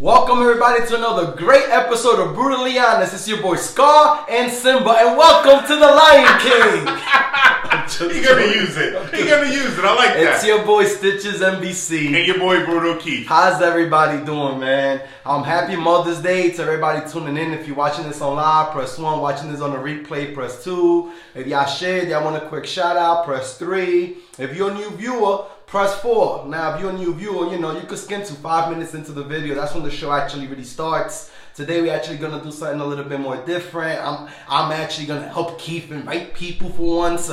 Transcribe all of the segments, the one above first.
Welcome everybody to another great episode of Brutally Honest. It's your boy Scar and Simba, and welcome to the Lion King. He's gonna use it. He's gonna use it. I like that. It's your boy Stitches NBC. And your boy Brutal Keith. How's everybody doing, man? Happy Mother's Day to everybody tuning in. If you're watching this on live, press 1. Watching this on the replay, press 2. If y'all shared, y'all want a quick shout out, press 3. If you're a new viewer, press 4. Now, if you're a new viewer, you could skim to 5 minutes into the video. That's when the show actually really starts. Today, we're actually going to do something a little bit more different. I'm actually going to help Keith invite people for once.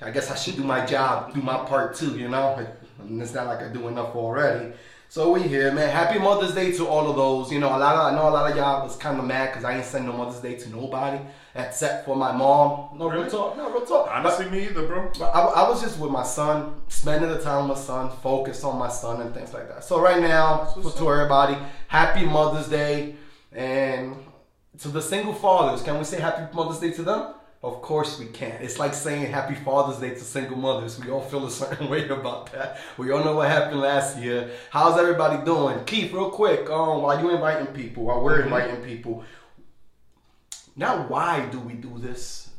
I guess I should do my job, do my part too, It's not like I do enough already. So we here, man. Happy Mother's Day to all of those. I know a lot of y'all was kind of mad because I ain't send no Mother's Day to nobody except for my mom. No, real talk. No, real talk. Honestly, me either, bro. I was just with my son, spending the time with my son, focused on my son and things like that. So right now, to everybody, Happy Mother's Day. And to the single fathers, can we say Happy Mother's Day to them? Of course we can. It's like saying Happy Father's Day to single mothers. We all feel a certain way about that. We all know what happened last year. How's everybody doing? Keith, real quick, while you inviting people, while we're inviting people, not why do we do this,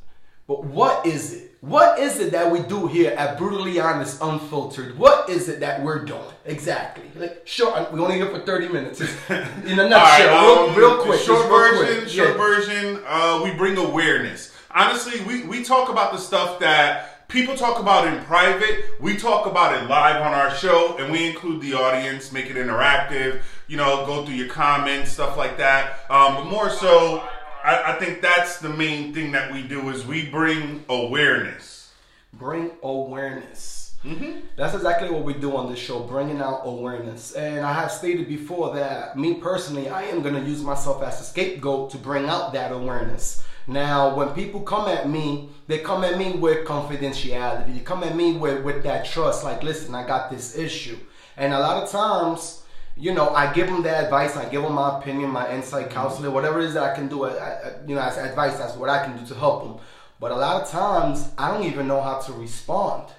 but what is it? What is it that we do here at Brutally Honest Unfiltered? What is it that we're doing? Exactly. Sure, we're only here for 30 minutes. In a nutshell, real quick. Short version, we bring awareness. Honestly, we talk about the stuff that people talk about in private. We talk about it live on our show, and we include the audience, make it interactive, go through your comments, stuff like that. But more so, I think that's the main thing that we do is we bring awareness. Bring awareness. Mm-hmm. That's exactly what we do on this show, bringing out awareness. And I have stated before that me personally, I am going to use myself as a scapegoat to bring out that awareness. Now, when people come at me, they come at me with confidentiality. They come at me with that trust, like, listen, I got this issue. And a lot of times, I give them the advice, I give them my opinion, my insight, counseling, whatever it is that I can do, as advice, that's what I can do to help them. But a lot of times, I don't even know how to respond.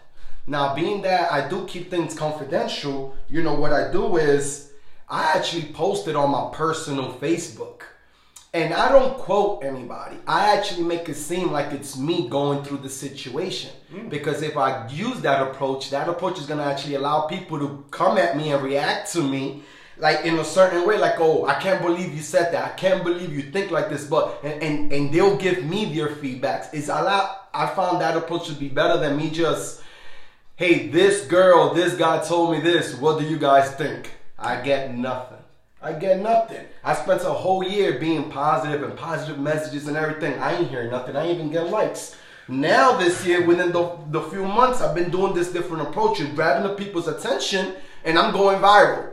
Now, being that I do keep things confidential, what I do is I actually post it on my personal Facebook. And I don't quote anybody. I actually make it seem like it's me going through the situation. Because if I use that approach is going to actually allow people to come at me and react to me like in a certain way. Like, oh, I can't believe you said that. I can't believe you think like this. But and they'll give me their feedbacks. I found that approach to be better than me just, hey, this guy told me this. What do you guys think? I get nothing. I spent a whole year being positive and positive messages and everything. I ain't hear nothing. I ain't even get likes. Now this year, within the few months, I've been doing this different approach and grabbing the people's attention, and I'm going viral.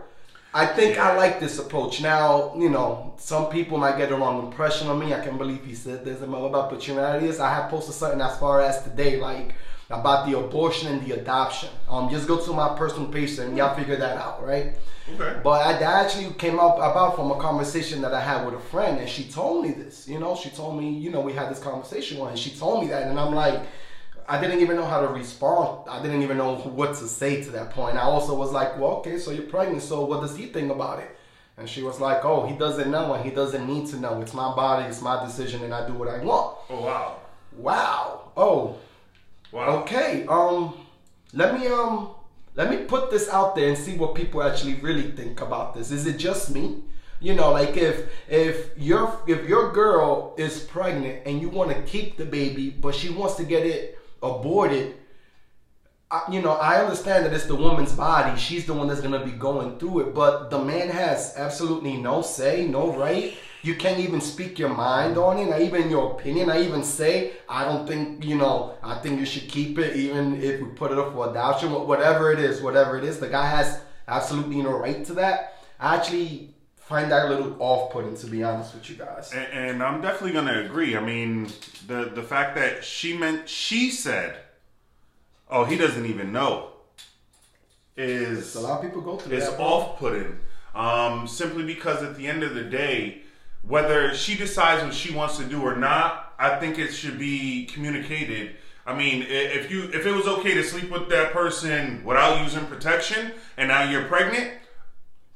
I think I like this approach. Now, some people might get the wrong impression on me. I can't believe he said this and about, but the reality is I have posted something as far as today, like about the abortion and the adoption. Just go to my personal page and y'all figure that out, right? Okay. But that actually came up about from a conversation that I had with a friend, and she told me this. She told me, we had this conversation and she told me that, and I'm like, I didn't even know how to respond. I didn't even know what to say to that point. I also was like, well, okay, so you're pregnant, so what does he think about it? And she was like, oh, he doesn't know and he doesn't need to know. It's my body, it's my decision, and I do what I want. Oh, wow. Wow. Oh. Wow. Okay. Let me put this out there and see what people actually really think about this. Is it just me? Like if your girl is pregnant and you want to keep the baby, but she wants to get it aborted, I understand that it's the woman's body. She's the one that's going to be going through it. But the man has absolutely no say, no right. You can't even speak your mind on it, not even your opinion. I even say, I don't think, I think you should keep it, even if we put it up for adoption, whatever it is. The guy has absolutely no right to that. I actually find that a little off-putting, to be honest with you guys. And I'm definitely going to agree. I mean, the fact that she said, oh, he doesn't even know, is a lot of people go through that. It's off-putting. Simply because at the end of the day, whether she decides what she wants to do or not, I think it should be communicated. I mean, if it was okay to sleep with that person without using protection, and now you're pregnant,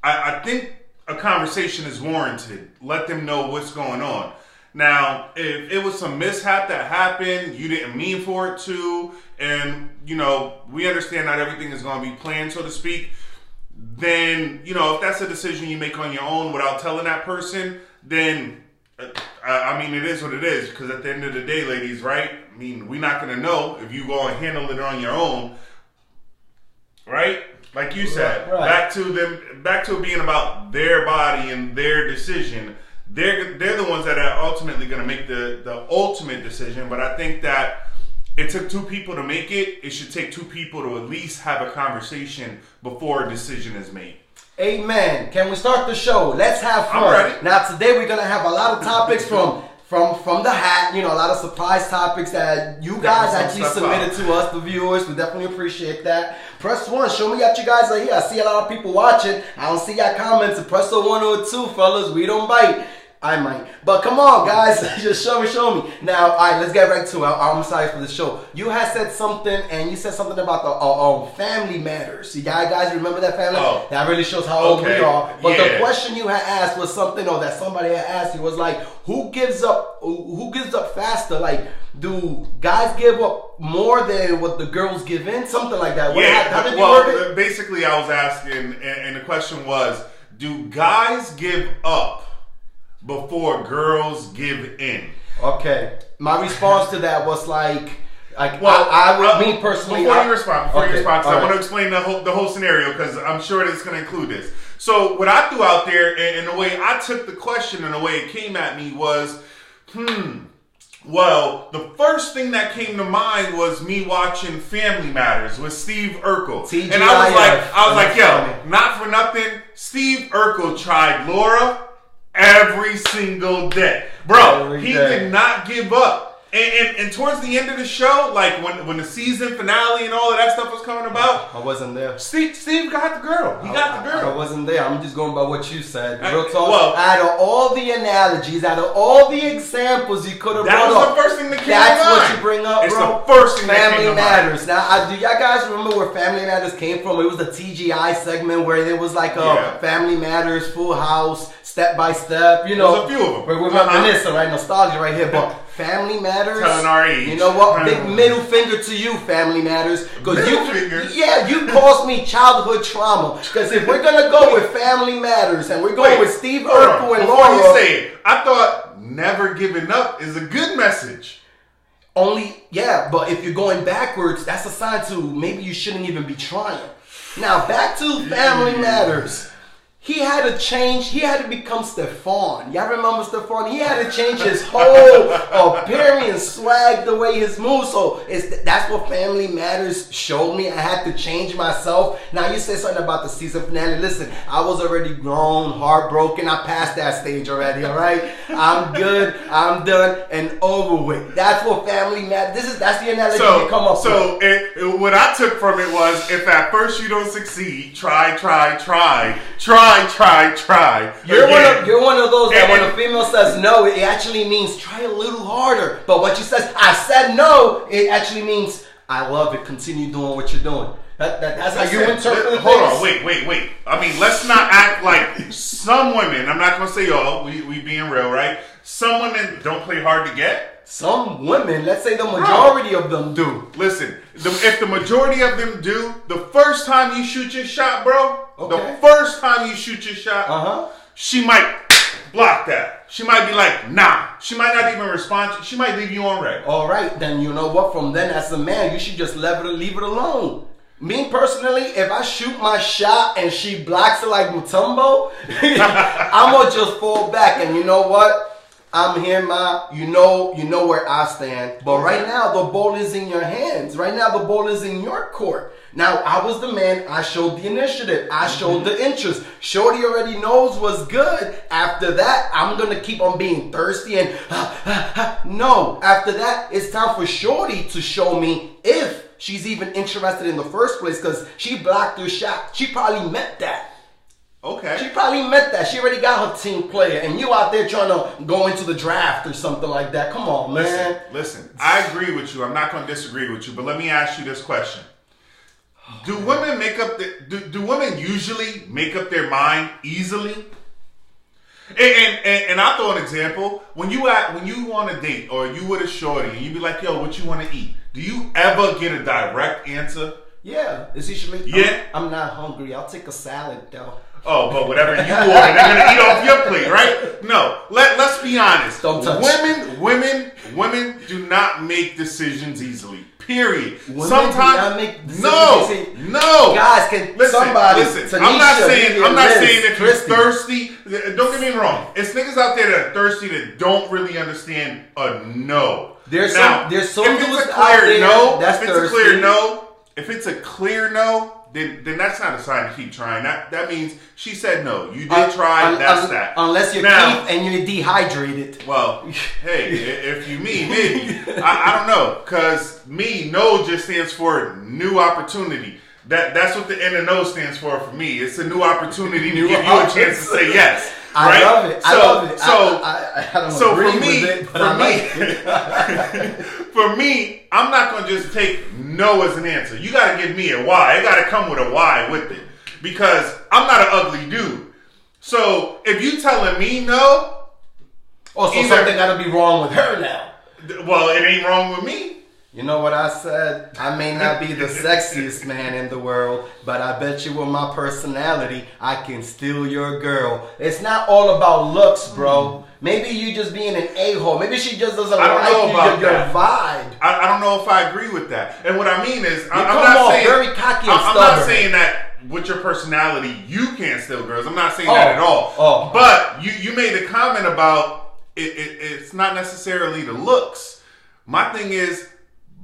I think a conversation is warranted. Let them know what's going on. Now, if it was some mishap that happened, you didn't mean for it to, and, we understand not everything is going to be planned, so to speak, then, if that's a decision you make on your own without telling that person, then, it is what it is, because at the end of the day, ladies, right? We're not going to know if you go and handle it on your own, right? Like you said, right. back to it being about their body and their decision. They're the ones that are ultimately going to make the ultimate decision. But I think that it took two people to make it. It should take two people to at least have a conversation before a decision is made. Amen. Can we start the show? Let's have fun. I'm ready. Now today we're gonna have a lot of topics from the hat. A lot of surprise topics that you guys actually submitted to us, the viewers. We definitely appreciate that. Press 1. Show me that you guys are here. I see a lot of people watching. I don't see your comments. Press a 1 or a 2, fellas. We don't bite. I might. But come on, guys. Just show me. Now, all right, let's get right to it. I'm excited for the show. You had said something, and you said something about the family matters. You guys remember that family? Oh. That really shows how old we are. But yeah. the question you had asked was something, that somebody had asked you was like, who gives up faster? Like, do guys give up more than what the girls give in? Something like that. How did you word it? Basically, I was asking, and the question was, do guys give up before girls give in? Okay. My response to that was I would, me personally. Before you respond, I want to right. explain the whole scenario, because I'm sure that it's going to include this. So what I threw out there, and the way I took the question and the way it came at me was, well, the first thing that came to mind was me watching Family Matters with Steve Urkel. TGIF. And I was like, yo, not for nothing, Steve Urkel tried Laura every single day. Bro, he did not give up. And towards the end of the show, like when the season finale and all of that stuff was coming about, I wasn't there. Steve got the girl. He got the girl. I wasn't there. I'm just going by what you said. Real talk. Well, out of all the analogies, out of all the examples you could have brought up, that was the first thing that came to mind. That's what you bring up, it's bro. the first thing that came to mind. Family Matters. Now, do y'all guys remember where Family Matters came from? It was the TGI segment where there was like Family Matters, Full House, Step by Step. There's a few of them. We're reminiscing, right? Nostalgia right here, but Family Matters. Telling our age. You know what? Big middle finger to you, Family Matters. You caused me childhood trauma. Because if we're gonna go with Family Matters and we're going with Steve Urkel and Laura, before you say it, I thought never giving up is a good message. But if you're going backwards, that's a sign to maybe you shouldn't even be trying. Now back to Family Matters. He had to change. He had to become Stefan. Y'all remember Stefan? He had to change his whole appearance, swag, the way his moves. So that's what Family Matters showed me. I had to change myself. Now you said something about the season finale. Listen, I was already grown, heartbroken. I passed that stage already. All right, I'm good. I'm done and over with. That's what Family Matters. That's the analogy you come up with. So what I took from it was, if at first you don't succeed, try. You're one of those that when a female says no, it actually means try a little harder. But when she says I said no, it actually means I love it. Continue doing what you're doing. That's how you interpret things. Hold on, wait. Let's not act like some women. I'm not gonna say y'all. We being real, right? Some women don't play hard to get. Some women, let's say the majority of them do. Listen, if the majority of them do, the first time you shoot your shot, bro, she might block that. She might be like, nah. She might not even respond. She might leave you on red. All right, then you know what? From then, as a man, you should just leave it alone. Me personally, if I shoot my shot and she blocks it like Mutombo, I'm gonna just fall back. And you know what? I'm here, ma. You know where I stand. But right now, the ball is in your hands. Right now, the ball is in your court. Now, I was the man. I showed the initiative. I showed the interest. Shorty already knows what's good. After that, I'm going to keep on being thirsty and no. After that, it's time for Shorty to show me if she's even interested in the first place, because she blocked her shot. She probably meant that. Okay. She probably meant that. She already got her team player, and you out there trying to go into the draft or something like that. Come on, man. Listen, I agree with you. I'm not going to disagree with you, but let me ask you this question. Do women usually make up their mind easily? And I'll throw an example. When you on a date or you with a shorty and you be like, yo, what you want to eat? Do you ever get a direct answer? Yeah, it's usually, yeah. I'm not hungry. I'll take a salad though. Oh, but whatever you order, they're gonna eat off your plate, right? No, let's be honest. Don't touch. Women do not make decisions easily. Period. Women Sometimes do not make decisions no. Guys, can listen. Tanisha, I'm not saying that you're Christy. thirsty. Don't get me wrong. It's niggas out there that are thirsty that don't really understand a no. There's some dudes it's a out clear there no. that's If it's thirsty. a clear no, if it's a clear no. Then that's not a sign to keep trying. That means she said no. You did try. That's that. Unless you're now, and you're dehydrated. Well, hey, if you mean maybe I don't know, because no just stands for new opportunity. That's what the N and O stands for me. It's a new opportunity to give you a chance to say yes. Right? I love it. I love it. I don't so agree for me, with it, but I like it. For me, I'm not going to just take no as an answer. You got to give me a why. It got to come with a why with it. Because I'm not an ugly dude. So if you telling me no. Oh, so something got to be wrong with her now. Well, it ain't wrong with me. You know what I said? I may not be the sexiest man in the world, but I bet you with my personality, I can steal your girl. It's not all about looks, bro. Maybe you just being an a-hole. Maybe she just doesn't like your vibe. I don't know if I agree with that. And what I mean is, I'm very cocky and I'm not saying that with your personality, you can't steal girls. I'm not saying that at all. But you made a comment about it's not necessarily the looks. My thing is,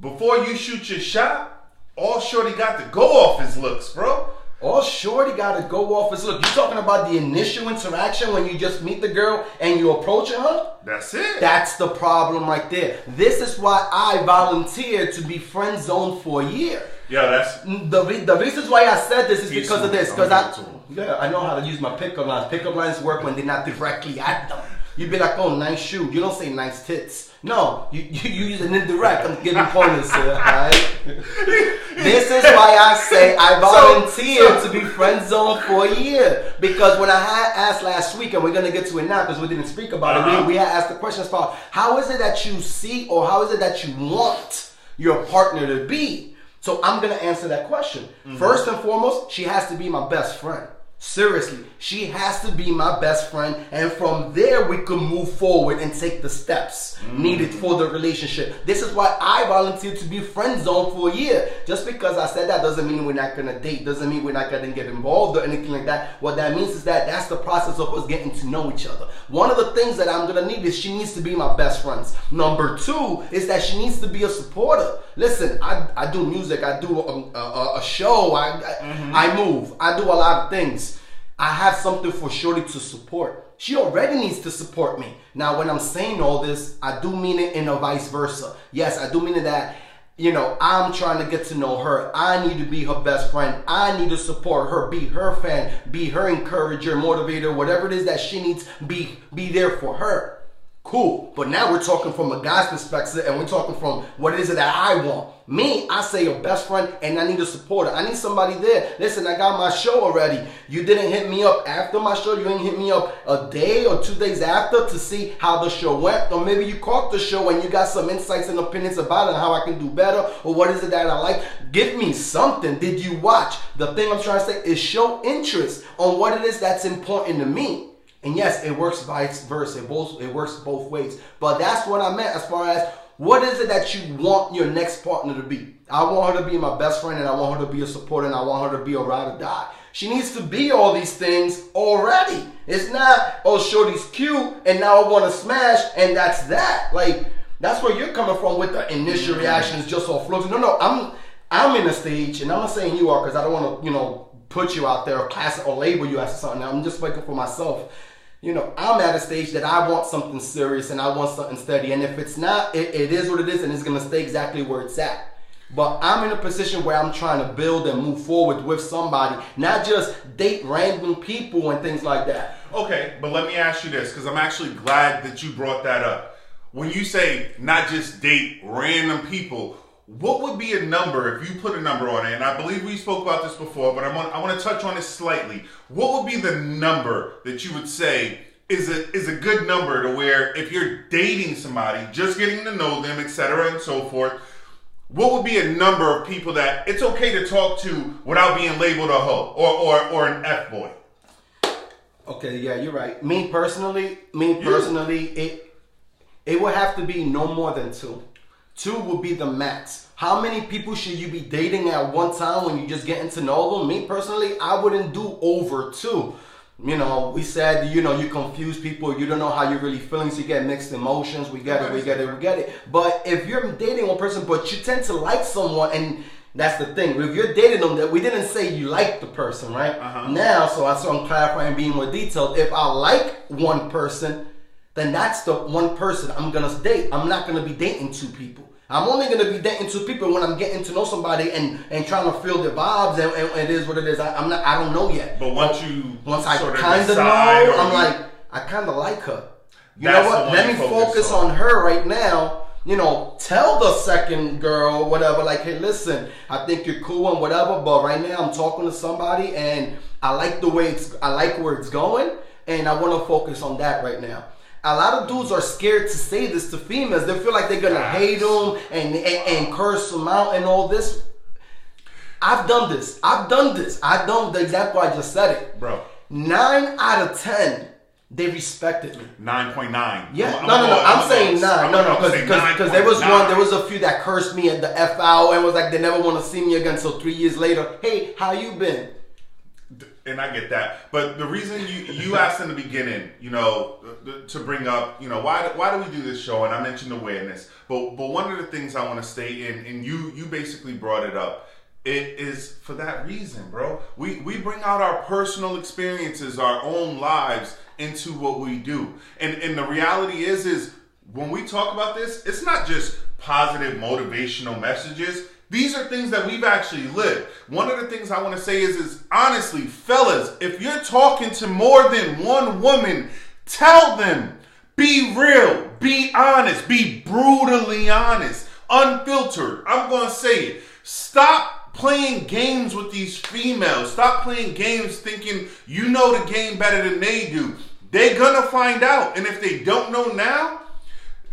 before you shoot your shot, all shorty got to go off his looks, bro. All shorty got to go off his look. You talking about the initial interaction when you just meet the girl and you approaching her? That's it. That's the problem right there. This is why I volunteered to be friend zoned for a year. Yeah, that's the reasons why I said this is because of this. Because I know how to use my pickup lines. Pickup lines work when they're not directly at them. You be like, oh, nice shoe. You don't say nice tits. No, you use an indirect. I'm giving pointers here, alright? This is why I say I volunteered to be friend zoned for a year. Because when I had asked last week, and we're going to get to it now because we didn't speak about it, we had asked the questions about how is it that you see or how is it that you want your partner to be? So I'm going to answer that question. First and foremost, she has to be my best friend. Seriously, she has to be my best friend, and from there we can move forward and take the steps needed for the relationship. This is why I volunteered to be friend zoned for a year. Just because I said that doesn't mean we're not gonna date, doesn't mean we're not gonna get involved or anything like that. What that means is that that's the process of us getting to know each other. One of the things that I'm gonna need is she needs to be my best friends. Number two is that she needs to be a supporter. Listen, I do music, I do a show, I move, I do a lot of things. I have something for shorty to support. She already needs to support me. Now, when I'm saying all this, I do mean it in a vice versa. Yes, I do mean it that, I'm trying to get to know her. I need to be her best friend. I need to support her, be her fan, be her encourager, motivator, whatever it is that she needs, be there for her. Cool. But now we're talking from a guy's perspective and we're talking from what is it that I want. Me, I say a best friend and I need a supporter. I need somebody there. Listen, I got my show already. You didn't hit me up after my show. You didn't hit me up a day or 2 days after to see how the show went. Or maybe you caught the show and you got some insights and opinions about it and how I can do better or what is it that I like. Give me something. Did you watch? The thing I'm trying to say is show interest on what it is that's important to me. And yes, it works vice versa. It works both ways. But that's what I meant as far as what is it that you want your next partner to be. I want her to be my best friend and I want her to be a supporter and I want her to be a ride or die. She needs to be all these things already. It's not, oh, shorty's cute and now I want to smash and that's that. Like, that's where you're coming from with the initial reactions just off looks. No, I'm in a stage and I'm not saying you are because I don't want to, put you out there or class or label you as something. I'm just speaking for myself. I'm at a stage that I want something serious and I want something steady. And if it's not, it is what it is and it's going to stay exactly where it's at. But I'm in a position where I'm trying to build and move forward with somebody, not just date random people and things like that. Okay, but let me ask you this, because I'm actually glad that you brought that up. When you say not just date random people, what would be a number if you put a number on it? And I believe we spoke about this before, but I want to touch on this slightly. What would be the number that you would say is a good number to where if you're dating somebody, just getting to know them, etc. and so forth, what would be a number of people that it's okay to talk to without being labeled a hoe or an F-boy? Okay, yeah, you're right. Me personally, it would have to be no more than 2. 2 would be the max. How many people should you be dating at one time when you're just getting to know them? Me personally, I wouldn't do over 2. You know, we said, you know, you confuse people. You don't know how you're really feeling, so you get mixed emotions. We get it. But if you're dating one person, but you tend to like someone, and that's the thing. If you're dating them, that we didn't say you like the person, right? Now, so I'm clarifying, being more detailed. If I like one person, then that's the one person I'm gonna date. I'm not gonna be dating 2 people. I'm only gonna be dating 2 people when I'm getting to know somebody and trying to feel their vibes, and it is what it is. I don't know yet. But once I kind of know, I'm like, I kind of like her. You know what? Let me focus on her right now. You know, tell the second girl, whatever, like, hey, listen, I think you're cool and whatever, but right now I'm talking to somebody and I like where it's going, and I want to focus on that right now. A lot of dudes are scared to say this to females. They feel like they're gonna hate them and curse them out and all this. I've done this. The example I just said it, bro. 9 out of 10, they respected me. 9.9. Yeah, I'm saying 9. Because there was a few that cursed me at the F out and was like they never want to see me again. So 3 years later, hey, how you been? And I get that, but the reason you asked in the beginning, you know, to bring up, you know, why do we do this show? And I mentioned awareness, but one of the things I want to state, and you basically brought it up, it is for that reason, bro. We bring out our personal experiences, our own lives into what we do, and the reality is when we talk about this, it's not just positive motivational messages. These are things that we've actually lived. One of the things I want to say is honestly, fellas, if you're talking to more than one woman, tell them. Be real. Be honest. Be brutally honest. Unfiltered. I'm going to say it. Stop playing games with these females. Stop playing games thinking you know the game better than they do. They're going to find out. And if they don't know now,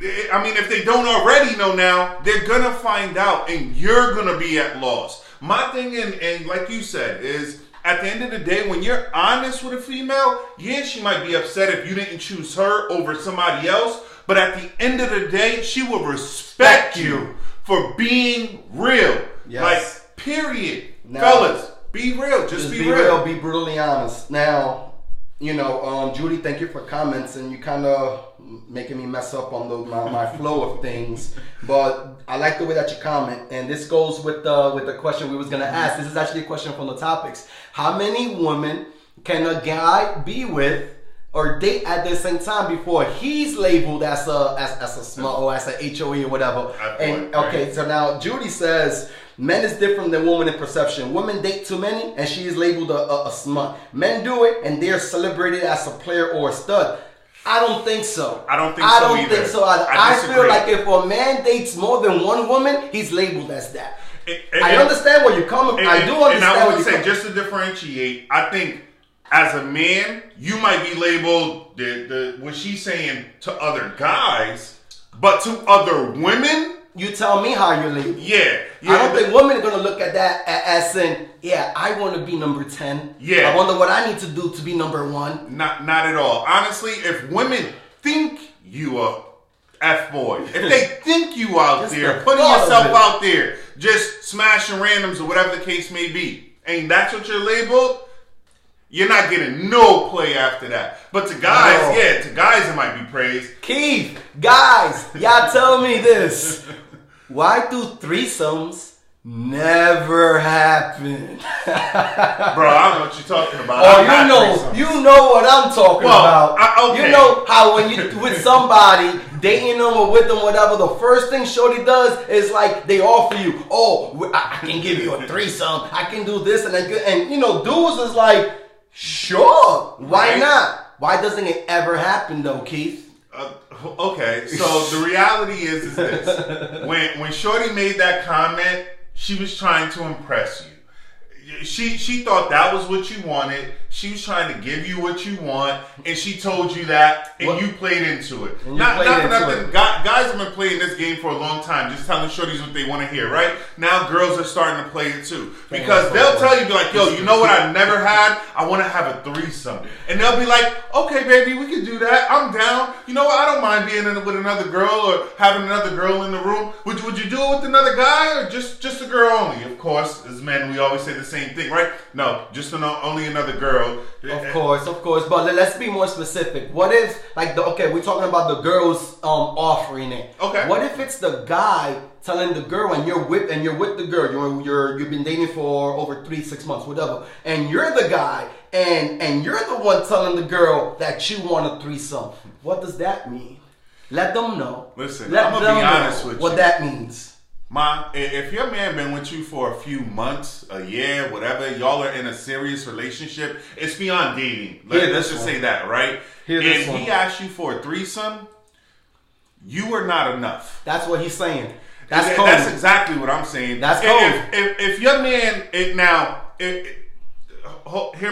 if they don't already know now, they're going to find out and you're going to be at loss. My thing, and like you said, is at the end of the day, when you're honest with a female, yeah, she might be upset if you didn't choose her over somebody else. But at the end of the day, she will respect you for being real. Yes. Like, period. Now, fellas, be real. Just be real. Be brutally honest. Now, you know, Judy, thank you for comments, and you kind of making me mess up on my flow of things. But I like the way that you comment, and this goes with the question we was gonna ask. This is actually a question from the topics. How many women can a guy be with or date at the same time before he's labeled as a smut or as a HOE or whatever? And okay, so now Judy says, men is different than women in perception. Women date too many and she is labeled a smut. Men do it and they're celebrated as a player or a stud. I don't think so. I don't think so either. I feel like if a man dates more than one woman, he's labeled as that. I understand where you're coming from. I do understand. And I would say, just to differentiate, I think as a man, you might be labeled what she's saying to other guys, but to other women, you tell me how you're labeled. Yeah. I don't think women are gonna look at that as saying, yeah, I want to be number 10. Yeah. I wonder what I need to do to be number 1. Not at all. Honestly, if women think you a F-boy, if they think you out there, putting yourself out there, just smashing randoms or whatever the case may be, and that's what you're labeled, you're not getting no play after that. But to guys, to guys it might be praised. Keith, guys, y'all tell me this. Why do threesomes never happen? Bro, I don't know what you're talking about. You know what I'm talking about. Okay. You know how when you with somebody, dating them or with them, whatever, the first thing shorty does is like they offer you, I can give you a threesome. I can do this and you know, dudes is like, sure, why not? Why doesn't it ever happen though, Keith? Okay, so the reality is this: when Shorty made that comment, she was trying to impress you. She thought that was what you wanted. She was trying to give you what you want, and she told you that, and you played into it. Not for nothing. Guys have been playing this game for a long time, just telling shorties what they want to hear, right? Now girls are starting to play it too. Because they'll tell you, be like, yo, you know what I've never had? I want to have a threesome. And they'll be like, okay, baby, we can do that. I'm down. You know what? I don't mind being with another girl or having another girl in the room. Would you do it with another guy or just a girl only? Of course, as men, we always say the same thing, right? No, just only another girl. Of course. But let's be more specific. What if, like, we're talking about the girls offering it. Okay. What if it's the guy telling the girl, and you're with the girl, you've been dating for over 3-6 months, whatever, and you're the guy, and you're the one telling the girl that you want a threesome? What does that mean? Let them know. Listen, I'm gonna be honest with you. What that means. If your man been with you for a few months, a year, whatever, y'all are in a serious relationship, it's beyond dating. Let's just say that, right? If he asks you for a threesome, you are not enough. That's what he's saying. That's exactly what I'm saying. That's cold. If your man hear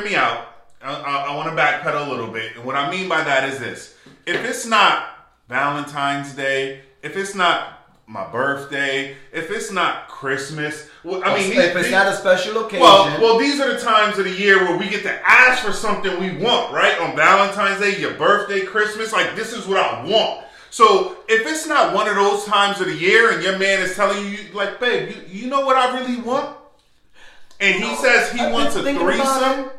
me out. I want to backpedal a little bit, and what I mean by that is this: if it's not Valentine's Day, if it's not my birthday, if it's not Christmas, if it's not a special occasion. Well, these are the times of the year where we get to ask for something we want, right? On Valentine's Day, your birthday, Christmas, like this is what I want. So if it's not one of those times of the year and your man is telling you, like, babe, you know what I really want? And he says he wants a threesome.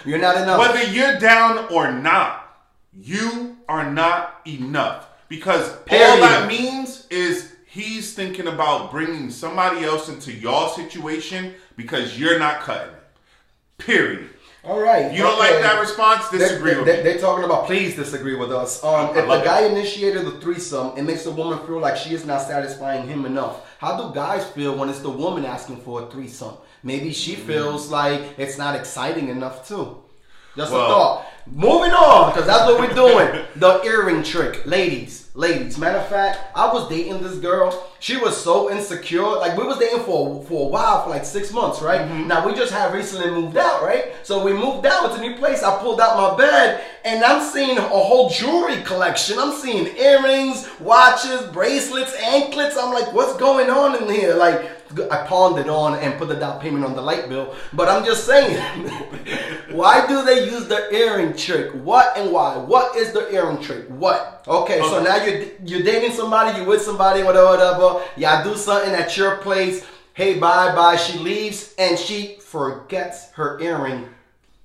You're not enough. Whether you're down or not, you are not enough. Because all that means is he's thinking about bringing somebody else into y'all situation because you're not cutting it. Period. All right. You don't like that response? Disagree with me. They're talking about, please disagree with us. If the guy initiated the threesome, it makes the woman feel like she is not satisfying him enough. How do guys feel when it's the woman asking for a threesome? Maybe she feels like it's not exciting enough too. Just a thought. Moving on, because that's what we're doing. The earring trick. Ladies. Matter of fact, I was dating this girl. She was so insecure. Like, we was dating for a while, for like 6 months, right? Mm-hmm. Now, we just have recently moved out, right? So we moved out to a new place. I pulled out my bed, and I'm seeing a whole jewelry collection. I'm seeing earrings, watches, bracelets, anklets. I'm like, what's going on in here? Like, I pawned it on and put the down payment on the light bill. But I'm just saying, why do they use the earring trick? What and why? What is the earring trick? What? Okay, so now you're dating somebody, you're with somebody, whatever. Y'all do something at your place. Hey, bye. She leaves and she forgets her earring,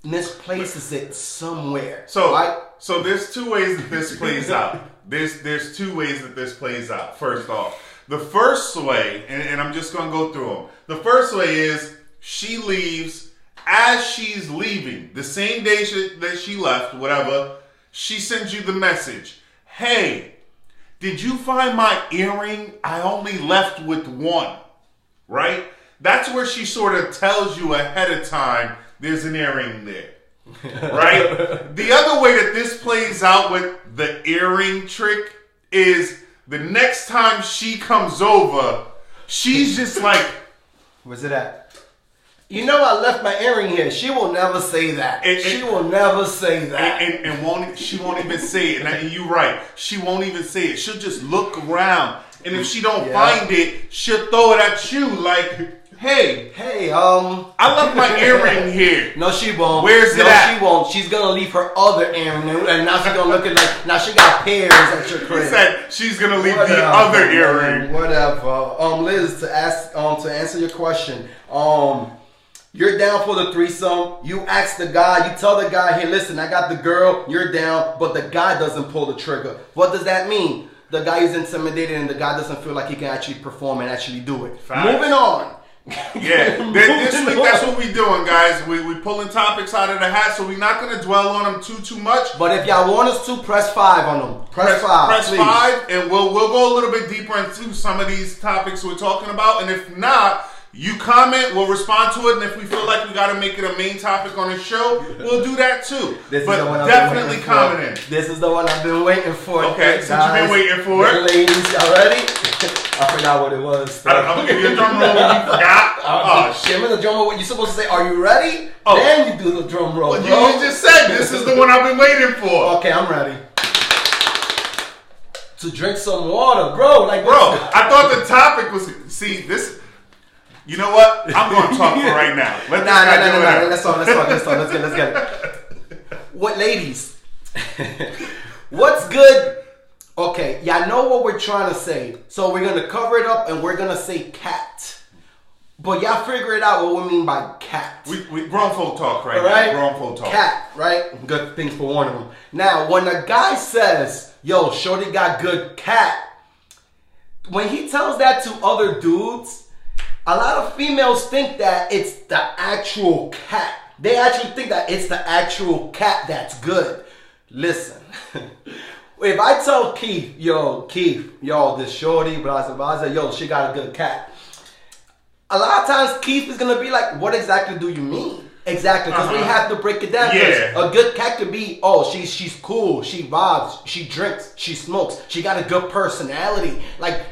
misplaces it somewhere. So there's two ways that this plays out. There's two ways that this plays out. First off, the first way, and I'm just going to go through them. The first way is she leaves. As she's leaving, the same day that she left, whatever, she sends you the message. Hey, did you find my earring? I only left with one. Right? That's where she sort of tells you ahead of time there's an earring there. Right? The other way that this plays out with the earring trick is the next time she comes over, she's just like, where's it at? You know I left my earring here. She will never say that. She will never say that. And she won't even say it. And you're right. She won't even say it. She'll just look around. And if she don't find it, she'll throw it at you like, hey, I left my earring here. No, she won't. Where's it at? No, she won't. She's going to leave her other earring. And now she's going to look at like, now she got pairs at your crib. She said she's going to leave the other earring. Whatever. Liz, to answer your question, you're down for the threesome. You ask the guy, you tell the guy, hey, listen, I got the girl, you're down, but the guy doesn't pull the trigger. What does that mean? The guy is intimidated and the guy doesn't feel like he can actually perform and actually do it. Facts. Moving on. Yeah, this week that's what we're doing, guys. We pulling topics out of the hat, so we're not going to dwell on them too much. But if y'all want us to, press 5 on them. Press 5, Press please. 5, and we'll go a little bit deeper into some of these topics we're talking about. And if not, you comment, we'll respond to it, and if we feel like we got to make it a main topic on the show, we'll do that too. But definitely comment in. This is the one I've been waiting for. Okay, since you've been waiting for it. Ladies, y'all ready? I forgot what it was. I'm gonna give you a drum roll when you forgot. Oh shit! Remember the drum roll? You're supposed to say, "Are you ready?" Oh. Then you do the drum roll. Well, bro. you just said this is the one I've been waiting for. Okay, I'm ready. To drink some water, bro. Like, bro, I thought the topic was this. You know what? I'm going to talk for right now. Let this guy do it. Let's talk. Let's get it. What, ladies? What's good? Okay, y'all know what we're trying to say. So we're going to cover it up and we're going to say cat. But y'all figure it out what we mean by cat. We grown folk talk right now. Grown folk talk. Cat, right? Good things for one of them. Now, when a guy says, yo, shorty got good cat, when he tells that to other dudes, a lot of females think that it's the actual cat. They actually think that it's the actual cat that's good. Listen. If I tell Keith, yo, this shorty, blah, blah, blah, yo, she got a good cat. A lot of times Keith is going to be like, what exactly do you mean? Exactly, because we have to break it down. Yeah. A good cat could be, she's cool, she vibes, she drinks, she smokes, she got a good personality. Like,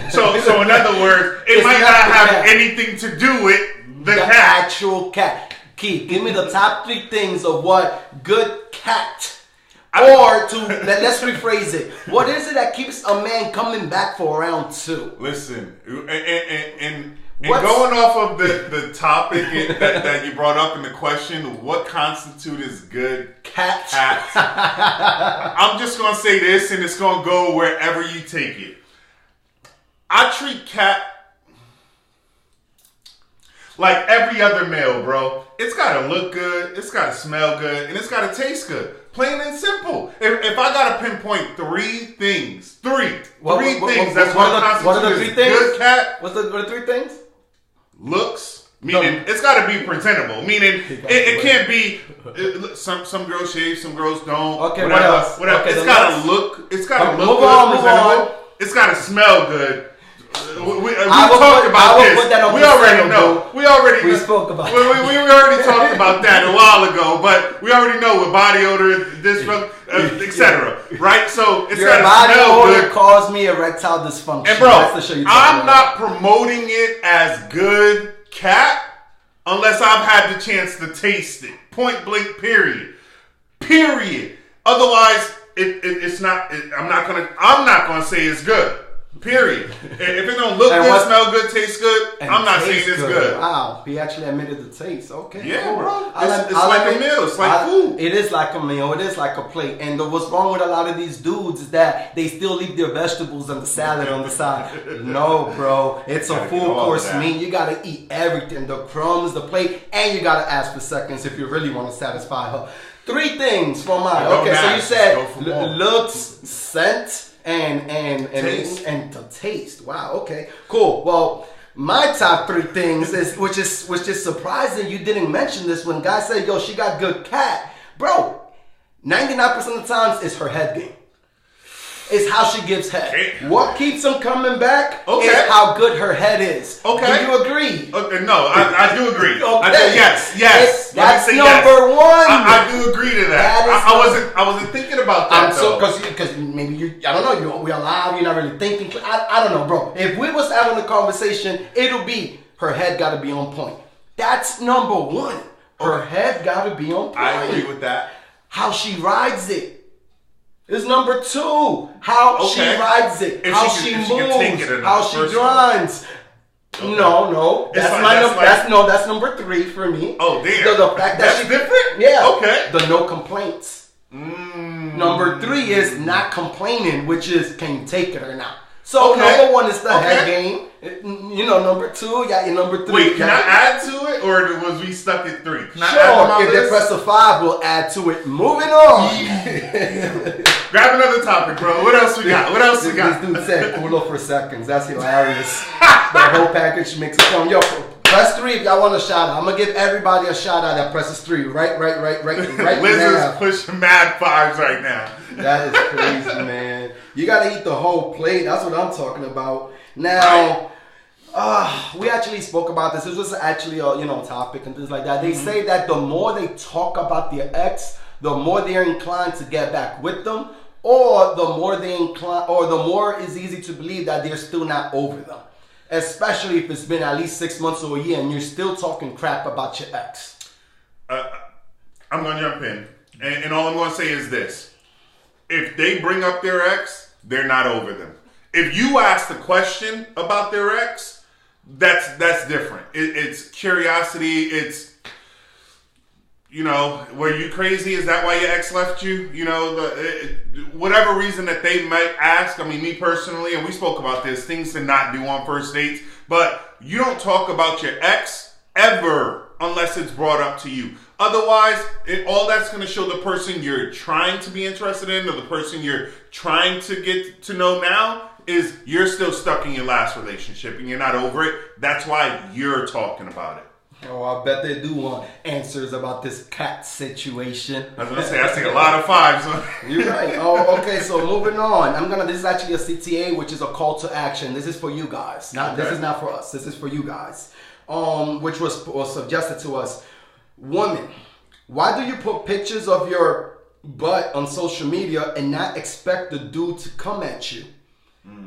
so in other words, it might not have anything to do with the cat. Actual cat. Keith, give me the top 3 things of what good cat. Or let's rephrase it. What is it that keeps a man coming back for round 2? Listen, and going off of the topic that you brought up in the question, what constitutes good cat? I'm just going to say this, and it's going to go wherever you take it. I treat cat like every other male, bro. It's got to look good, it's got to smell good, and it's got to taste good. Plain and simple. If I got to pinpoint 3 things, three things that's what constitutes good cat. What are the 3 things? Looks, meaning it's got to be presentable. Meaning it can't be some girls shave, some girls don't. Okay, whatever. Okay, it's got to look. It's got to look good, presentable. It's got to smell good. We talked about this. We already know. We spoke about. We already talked about that a while ago. But we already know with body odor, etc. Right? So it's got to smell good. Body odor caused me erectile dysfunction. And bro, I'm not promoting it as good cat unless I've had the chance to taste it. Point blank. Period. Otherwise, it's not. I'm not gonna say it's good. Period. If it don't look good, smell good, taste good, I'm not saying it's good. Wow, he actually admitted the taste. Okay, yeah, cool. bro. It's like a meal. It's like food. It is like a meal. It is like a plate. And what's wrong with a lot of these dudes is that they still leave their vegetables and the salad on the side. No, bro. It's a full course meal. You gotta eat everything. The crumbs, the plate, and you gotta ask for seconds if you really want to satisfy her. 3 things for mine. Okay, so you said looks, scent, and to taste. Wow. Okay. Cool. Well, my top 3 things is which is surprising. You didn't mention this when guys say, "Yo, she got good cat," bro. 99% of the times, it's her head game. It's how she gives head. Okay. What keeps them coming back is how good her head is. Okay. Do you agree? Okay. No, I do agree. Okay. Yes. That's number 1. I do agree to that. I wasn't thinking about that. Because maybe I don't know. We're alive. You're not really thinking. I don't know, bro. If we was having a conversation, it'll be her head got to be on point. That's number 1. Her head got to be on point. I agree with that. How she rides it is number 2. How she rides it, how she moves, how she grinds. Okay. No, that's number 3 for me. Oh damn! The fact that that's she's different. Yeah. Okay. The no complaints. Number 3 is not complaining, which is can you take it or not. So number 1 is the head game. Number 2, you got your number 3. Wait, can I add to it, or was we stuck at 3? Can I add if they press a 5, we'll add to it. Moving on. Grab another topic, bro. What else we got? This dude said culo for seconds. That's hilarious. The whole package makes it fun. Yo, press 3 if y'all want a shout out. I'm gonna give everybody a shout out that presses 3. Right Liz is pushing mad 5s right now. That is crazy, man. You gotta eat the whole plate. That's what I'm talking about. Now, we actually spoke about this. This was actually a topic and things like that. They say that the more they talk about their ex, the more they're inclined to get back with them, or the more they incline, or the more it's easy to believe that they're still not over them. Especially if it's been at least 6 months or a year and you're still talking crap about your ex. I'm going to jump in. And all I'm going to say is this. If they bring up their ex, they're not over them. If you ask the question about their ex, that's different. It's curiosity. It's, you know, were you crazy? Is that why your ex left you? You know, whatever reason that they might ask. I mean, me personally, and we spoke about this, things to not do on first dates. But you don't talk about your ex ever unless it's brought up to you. Otherwise, all that's going to show the person you're trying to be interested in or the person you're trying to get to know now is you're still stuck in your last relationship and you're not over it. That's why you're talking about it. Oh, I bet they do want answers about this cat situation. I was going to say, I see a lot of fives. You're right. Oh, okay, so moving on. This is actually a CTA, which is a call to action. This is for you guys. This is not for us. This is for you guys. Which was suggested to us. Women, why do you put pictures of your butt on social media and not expect the dude to come at you?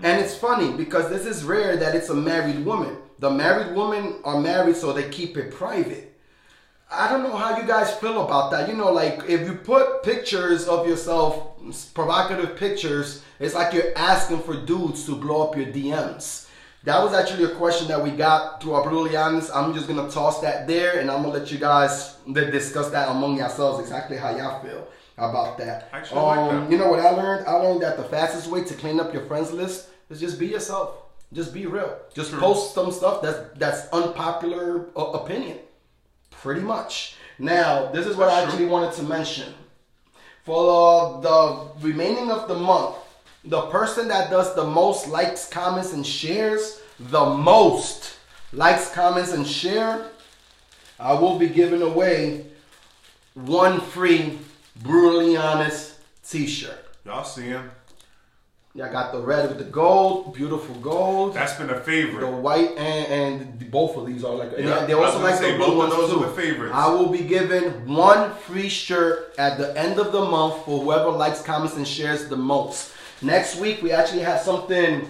And it's funny because this is rare that it's a married woman. The married women are married so they keep it private. I don't know how you guys feel about that. You know, like if you put pictures of yourself, provocative pictures, it's like you're asking for dudes to blow up your DMs. That was actually a question that we got to our Brutally Honest. I'm just going to toss that there and I'm going to let you guys discuss that among yourselves, exactly how y'all feel about that. Actually, I like that. You know what I learned? I learned that the fastest way to clean up your friends list is just be yourself. Just be real. Just post some stuff that's unpopular opinion. Pretty much. Now, this is what I actually wanted to mention. For the remaining of the month, the person that does the most likes, comments, and shares, I will be giving away one free Brutally Honest t-shirt. Y'all see him? Yeah, I got the red with the gold, beautiful gold. That's been a favorite. The white and both of these are like. Yeah, they also like the blue ones those too. Are the favorites. I will be giving one free shirt at the end of the month for whoever likes, comments, and shares the most. Next week we actually have something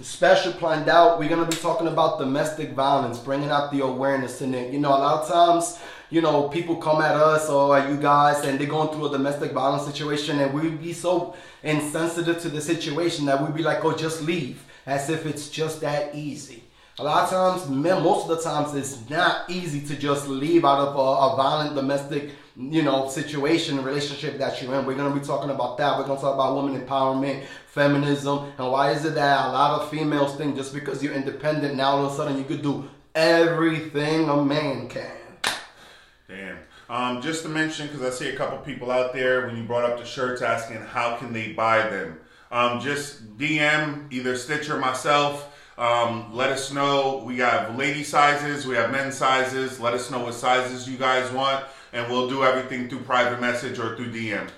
special planned out. We're gonna be talking about domestic violence, bringing out the awareness in it. You know, a lot of times, you know, people come at us or at you guys and they're going through a domestic violence situation and we be so insensitive to the situation that we be like, oh, just leave, as if it's just that easy. A lot of times, most of the times, it's not easy to just leave out of a violent domestic, you know, situation, relationship that you're in. We're going to be talking about that. We're going to talk about women empowerment, feminism, and why is it that a lot of females think just because you're independent, now all of a sudden you could do everything a man can. Damn. Just to mention, because I see a couple people out there when you brought up the shirts asking how can they buy them. Just DM either Stitch or myself. Let us know. We got lady sizes, we have men's sizes. Let us know what sizes you guys want, and we'll do everything through private message or through DM.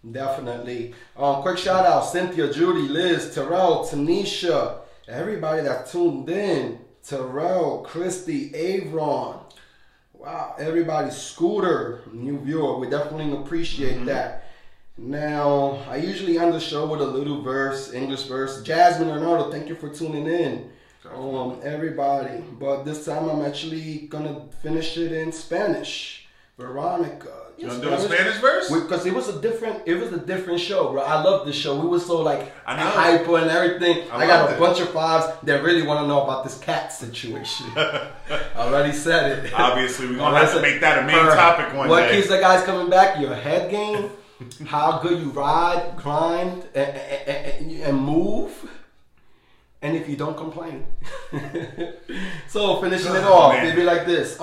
Definitely. Quick shout out, Cynthia, Judy, Liz, Terrell, Tanisha, everybody that tuned in. Terrell, Christy, Avron. Wow, everybody, Scooter, new viewer. We definitely appreciate that. Now, I usually end the show with a little verse, English verse. Jasmine Arnaldo, thank you for tuning in. Everybody. But this time I'm actually going to finish it in Spanish. Veronica. You want to do a Spanish verse? Because it was a different show, bro. I love this show. We were so like hyper and everything. I got a bunch of fives that really want to know about this cat situation. I already said it. Obviously, we're going to have to make that a main topic one day. What keeps the guys coming back? Your head game, how good you ride, grind, and move. And if you don't complain. So, finishing it off, it'd be like this.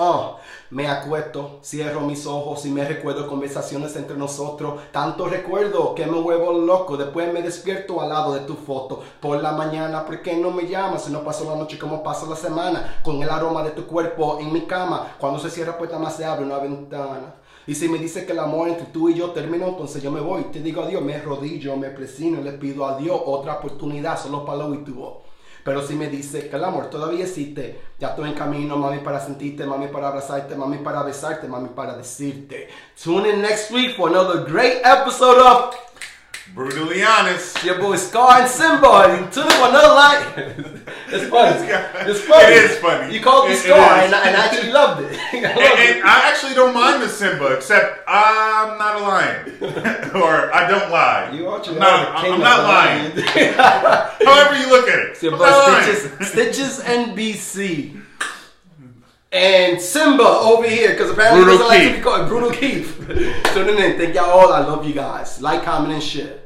Me acuesto, cierro mis ojos y me recuerdo conversaciones entre nosotros. Tanto recuerdo que me vuelvo loco. Después me despierto al lado de tu foto. Por la mañana, ¿por qué no me llamas? Si no paso la noche, ¿cómo paso la semana? Con el aroma de tu cuerpo en mi cama. Cuando se cierra puerta más se abre una ventana. Y si me dice que el amor entre tú y yo terminó, entonces yo me voy. Te digo adiós, me arrodillo, me presino y le pido a Dios otra oportunidad solo para lo y tu voz. Pero si me dice que el amor todavía existe, ya estoy en camino, mami, para sentirte, mami, para abrazarte, mami, para besarte, mami, para decirte. Tune in next week for another great episode of Brutally honest. It's your boy Scar and Simba. And to another light. It's funny. It's funny. It is funny. You called me Scar, and I actually loved it. And I actually don't mind the Simba, except I'm not a lion, or I don't lie. You are I'm not lying. However you look at it. It's your boy Stitches NBC. And Simba over here, because apparently he doesn't like to be called Brutal Keith. Tuning in. Thank y'all all. I love you guys. Like, comment, and share.